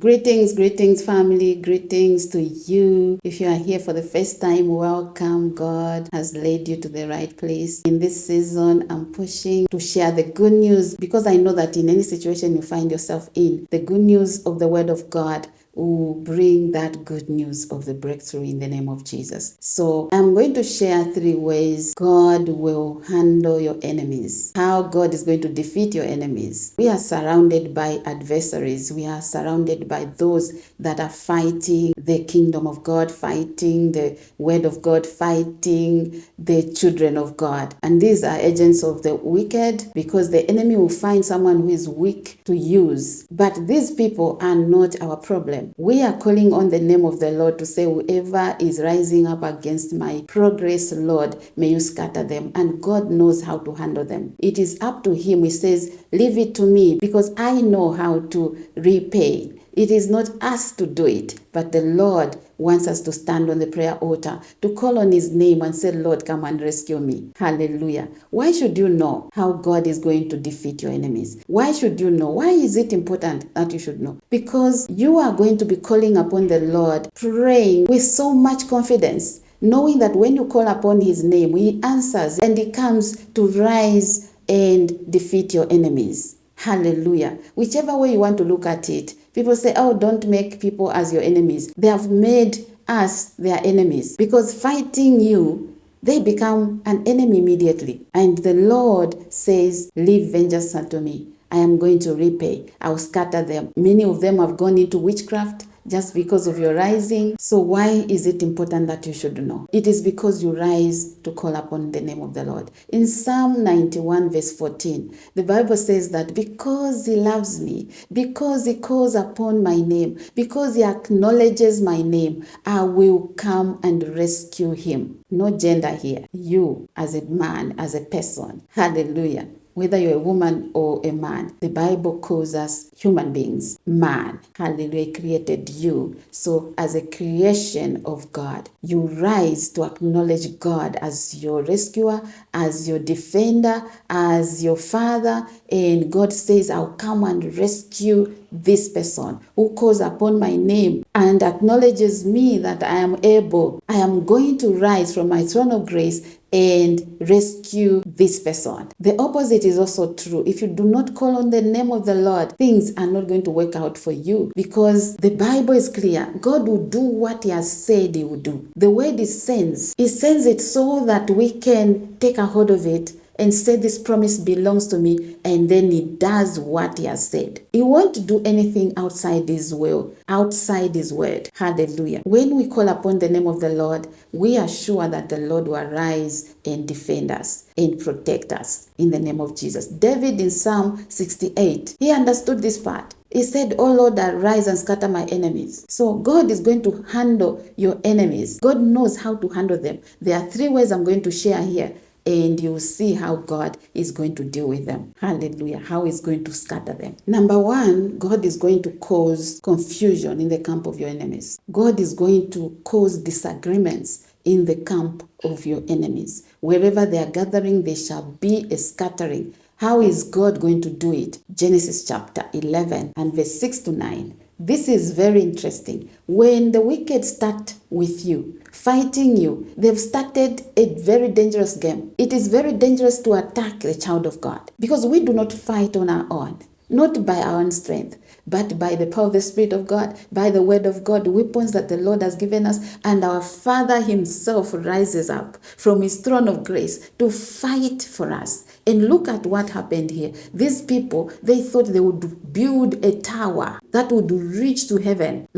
Greetings, family. Greetings to you. If you are here for the first time, welcome. God has led you to the right place. In this season, I'm pushing to share the good news because I know that in any situation you find yourself in, the good news of the Word of God will bring that good news of the breakthrough in the name of Jesus. So I'm going to share 3 ways God will handle your enemies, how God is going to defeat your enemies. We are surrounded by adversaries. We are surrounded by those that are fighting the kingdom of God, fighting the word of God, fighting the children of God. And these are agents of the wicked because the enemy will find someone who is weak to use. But these people are not our problem. We are calling on the name of the Lord to say, whoever is rising up against my progress, Lord, may you scatter them. And God knows how to handle them. It is up to him. He says, leave it to me because I know how to repay. It is not us to do it, but the Lord wants us to stand on the prayer altar, to call on his name and say, Lord, come and rescue me. Hallelujah. Why should you know how God is going to defeat your enemies? Why should you know? Why is it important that you should know? Because you are going to be calling upon the Lord, praying with so much confidence, knowing that when you call upon his name, he answers and he comes to rise and defeat your enemies. Hallelujah. Whichever way you want to look at it, people say, oh, don't make people as your enemies. They have made us their enemies because fighting you, they become an enemy immediately. And the Lord says, leave vengeance unto me. I am going to repay. I will scatter them. Many of them have gone into witchcraft just because of your rising. So why is it important that you should know? It is because you rise to call upon the name of the Lord. In Psalm 91 verse 14, the Bible says that because he loves me, because he calls upon my name, because he acknowledges my name, I will come and rescue him. No gender here. You as a man, as a person. Hallelujah. Whether you're a woman or a man, the Bible calls us human beings, man. Hallelujah, created you. So as a creation of God, you rise to acknowledge God as your rescuer, as your defender, as your father. And God says, I'll come and rescue this person who calls upon my name and acknowledges me that I am able. I am going to rise from my throne of grace and rescue this person. The opposite is also true. If you do not call on the name of the Lord, things are not going to work out for you because the Bible is clear. God will do what he has said he will do. The word he sends it so that we can take a hold of it and say this promise belongs to me, and then he does what he has said. He won't do anything outside his will, outside his word. Hallelujah. When we call upon the name of the Lord, we are sure that the Lord will arise and defend us and protect us in the name of Jesus. David in Psalm 68, he understood this part. He said, oh Lord, arise and scatter my enemies. So God is going to handle your enemies. God knows how to handle them. There are 3 ways I'm going to share here. And you'll see how God is going to deal with them. Hallelujah. How he's going to scatter them. Number 1, God is going to cause confusion in the camp of your enemies. God is going to cause disagreements in the camp of your enemies. Wherever they are gathering, there shall be a scattering. How is God going to do it? Genesis chapter 11 and verse 6 to 9. This is very interesting. When the wicked start with you, fighting you, they've started a very dangerous game. It is very dangerous to attack the child of God because we do not fight on our own, not by our own strength, but by the power of the Spirit of God, by the word of God, weapons that the Lord has given us, and our Father himself rises up from his throne of grace to fight for us. And look at what happened here. These people, they thought they would build a tower that would reach to heaven.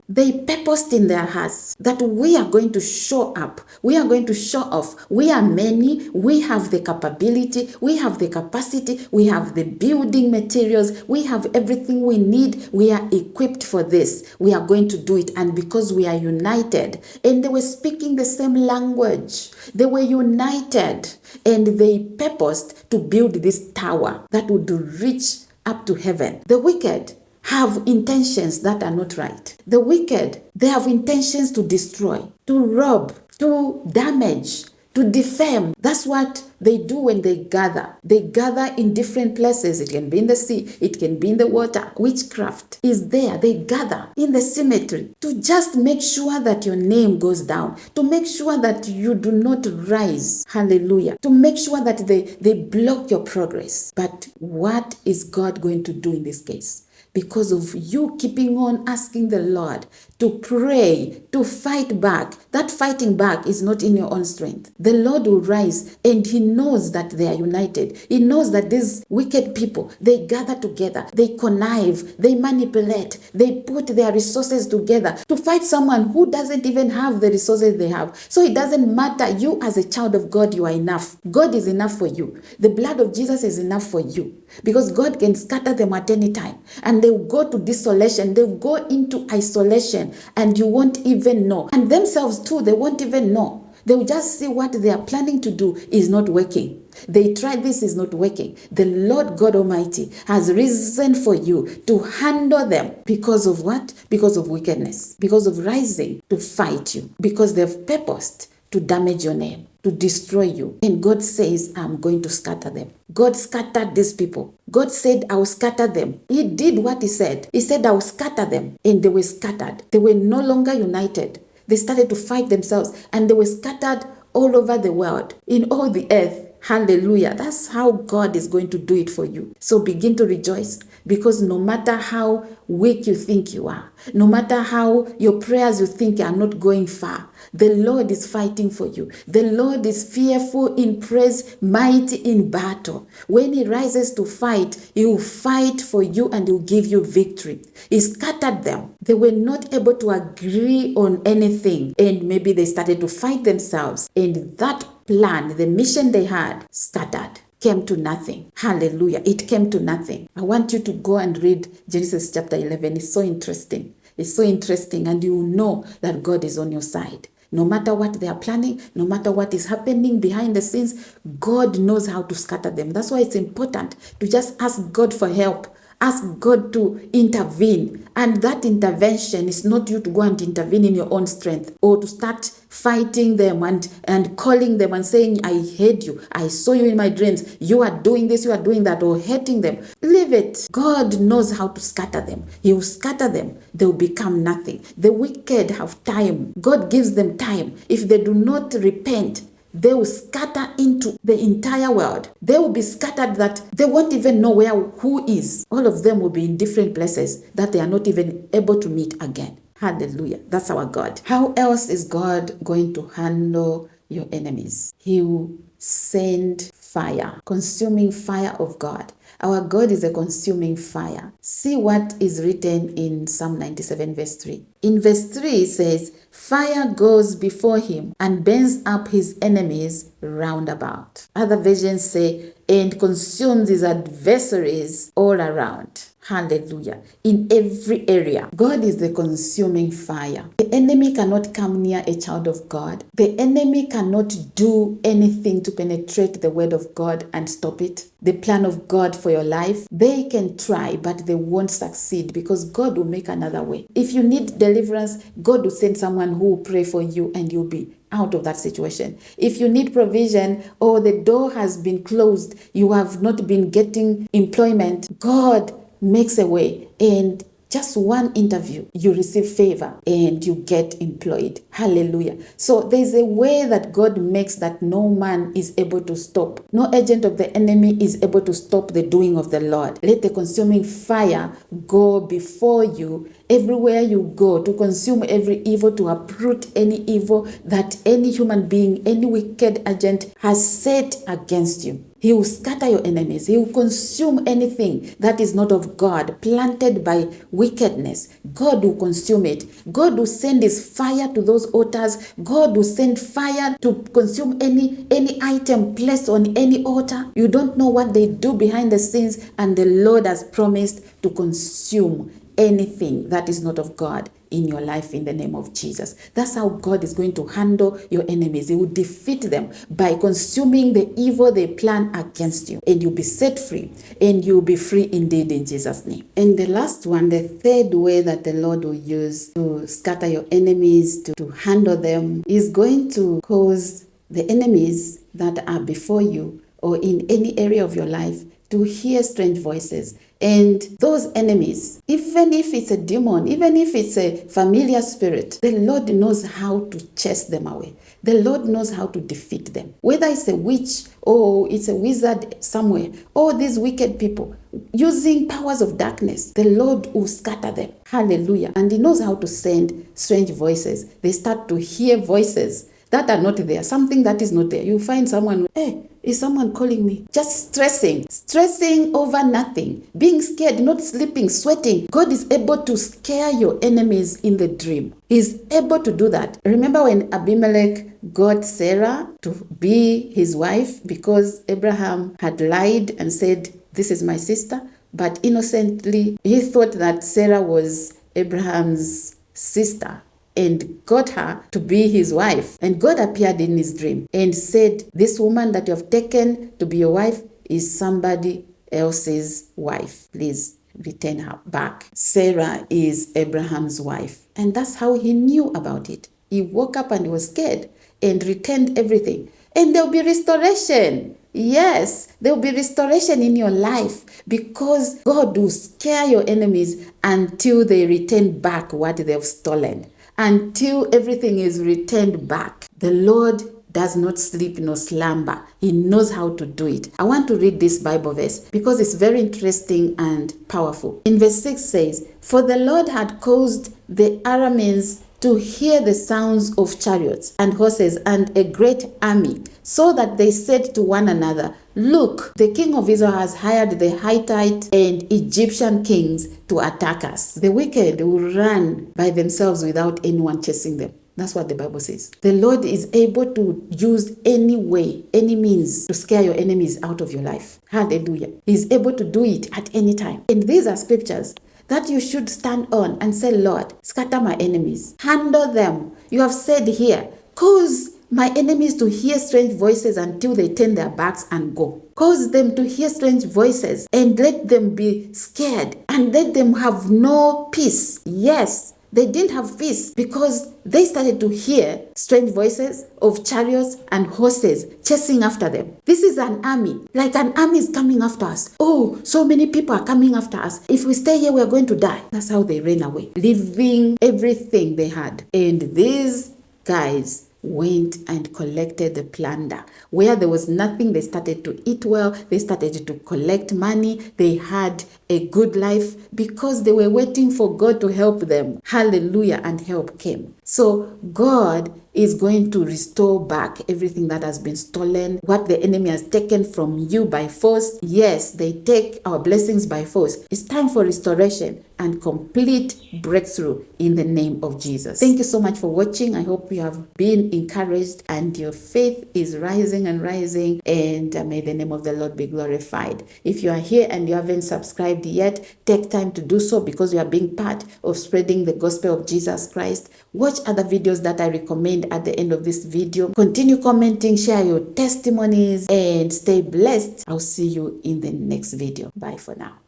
They purposed in their hearts that we are going to show up. We are going to show off. We are many. We have the capability. We have the capacity. We have the building materials. We have everything we need. We are equipped for this. We are going to do it. And because we are united, and they were speaking the same language, they were united, and they purposed to build this tower that would reach up to heaven. The wicked have intentions that are not right. The wicked, they have intentions to destroy, to rob, to damage, to defame. That's what they do when they gather. They gather in different places. It can be in the sea, it can be in the water. Witchcraft is there. They gather in the cemetery to just make sure that your name goes down, to make sure that you do not rise. Hallelujah. To make sure that they block your progress. But what is God going to do in this case? Because of you keeping on asking the Lord to pray, to fight back. That fighting back is not in your own strength. The Lord will rise, and He knows that they are united. He knows that these wicked people, they gather together, they connive, they manipulate, they put their resources together to fight someone who doesn't even have the resources they have. So it doesn't matter. You as a child of God, you are enough. God is enough for you. The blood of Jesus is enough for you, because God can scatter them at any time, and they will go to desolation. They will go into isolation, and you won't even know. And themselves too, they won't even know. They will just see what they are planning to do is not working. They tried this, is not working. The Lord God Almighty has risen for you to handle them. Because of what? Because of wickedness. Because of rising to fight you. Because they've purposed to damage your name, to destroy you. And God says, I'm going to scatter them. God scattered these people. God said, I will scatter them. He did what He said. He said, I will scatter them. And they were scattered. They were no longer united. They started to fight themselves, and they were scattered all over the world, in all the earth. Hallelujah. That's how God is going to do it for you. So begin to rejoice, because no matter how weak you think you are, no matter how your prayers you think are not going far, the Lord is fighting for you. The Lord is fearful in praise, mighty in battle. When He rises to fight, He will fight for you and He will give you victory. He scattered them. They were not able to agree on anything, and maybe they started to fight themselves, and that plan, the mission they had, scattered, came to nothing. Hallelujah. It came to nothing. I want you to go and read Genesis chapter 11. It's so interesting. It's so interesting, and you will know that God is on your side. No matter what they are planning, no matter what is happening behind the scenes, God knows how to scatter them. That's why it's important to just ask God for help. Ask God to intervene. And that intervention is not you to go and intervene in your own strength, or to start fighting them and calling them and saying, I hate you. I saw you in my dreams. You are doing this, you are doing that, or hating them. Leave it. God knows how to scatter them. He will scatter them. They will become nothing. The wicked have time. God gives them time. If they do not repent, they will scatter into the entire world. They will be scattered that they won't even know who is. All of them will be in different places that they are not even able to meet again. Hallelujah. That's our God. How else is God going to handle your enemies? He will send fire, consuming fire of God. Our God is a consuming fire. See what is written in Psalm 97 verse 3. In verse 3 it says, fire goes before Him and burns up His enemies round about. Other versions say, and consumes His adversaries all around. Hallelujah. In every area. God is the consuming fire. The enemy cannot come near a child of God. The enemy cannot do anything to penetrate the word of God and stop it. The plan of God for your life. They can try, but they won't succeed, because God will make another way. If you need deliverance, God will send someone who will pray for you, and you'll be out of that situation. If you need provision, or the door has been closed, you have not been getting employment, God makes a way, and just one interview, you receive favor and you get employed. Hallelujah. So there's a way that God makes that no man is able to stop. No agent of the enemy is able to stop the doing of the Lord. Let the consuming fire go before you everywhere you go, to consume every evil, to uproot any evil that any human being, any wicked agent has set against you. He will scatter your enemies. He will consume anything that is not of God, planted by wickedness. God will consume it. God will send His fire to those altars. God will send fire to consume any item placed on any altar. You don't know what they do behind the scenes, and the Lord has promised to consume anything that is not of God in your life in the name of Jesus. That's how God is going to handle your enemies. He will defeat them by consuming the evil they plan against you, and you'll be set free, and you'll be free indeed in Jesus' name. And the last one, the third way that the Lord will use to scatter your enemies, to handle them, is going to cause the enemies that are before you or in any area of your life to hear strange voices. And those enemies, even if it's a demon, even if it's a familiar spirit, the Lord knows how to chase them away. The Lord knows how to defeat them. Whether it's a witch or it's a wizard somewhere, or these wicked people using powers of darkness, the Lord will scatter them. Hallelujah. And He knows how to send strange voices. They start to hear voices that are not there, something that is not there. You find someone, hey, is someone calling me? Just stressing over nothing, being scared, not sleeping, sweating. God is able to scare your enemies in the dream. He's able to do that. Remember when Abimelech got Sarah to be his wife because Abraham had lied and said, this is my sister, but innocently he thought that Sarah was Abraham's sister, and got her to be his wife. And God appeared in his dream and said, this woman that you have taken to be your wife is somebody else's wife. Please return her back. Sarah is Abraham's wife. And that's how he knew about it. He woke up and he was scared and returned everything. And there'll be restoration. Yes, there will be restoration in your life because God will scare your enemies until they return back what they've stolen. Until everything is returned back. The Lord does not sleep nor slumber. He knows how to do it. I want to read this Bible verse because it's very interesting and powerful. In verse 6 says, for the Lord had caused the Arameans to hear the sounds of chariots and horses and a great army, so that they said to one another, look, the king of Israel has hired the Hittite and Egyptian kings to attack us. The wicked will run by themselves without anyone chasing them. That's what the Bible says. The Lord is able to use any way, any means to scare your enemies out of your life. Hallelujah. He's able to do it at any time. And these are scriptures that you should stand on and say, Lord, scatter my enemies. Handle them. You have said here, cause my enemies to hear strange voices until they turn their backs and go. Cause them to hear strange voices and let them be scared and let them have no peace. Yes, they didn't have peace because they started to hear strange voices of chariots and horses chasing after them. This is an army. Like an army is coming after us. Oh, so many people are coming after us. If we stay here, we're going to die. That's how they ran away, leaving everything they had. And these guys went and collected the plunder. Where there was nothing, they started to eat well. They started to collect money. They had a good life because they were waiting for God to help them. Hallelujah. And help came. So God is going to restore back everything that has been stolen, what the enemy has taken from you by force. Yes, they take our blessings by force. It's time for restoration and complete breakthrough in the name of Jesus. Thank you so much for watching. I hope you have been encouraged and your faith is rising and rising, and may the name of the Lord be glorified. If you are here and you haven't subscribed yet, take time to do so because you are being part of spreading the gospel of Jesus Christ. Watch other videos that I recommend at the end of this video. Continue commenting, share your testimonies, and stay blessed. I'll see you in the next video. Bye for now.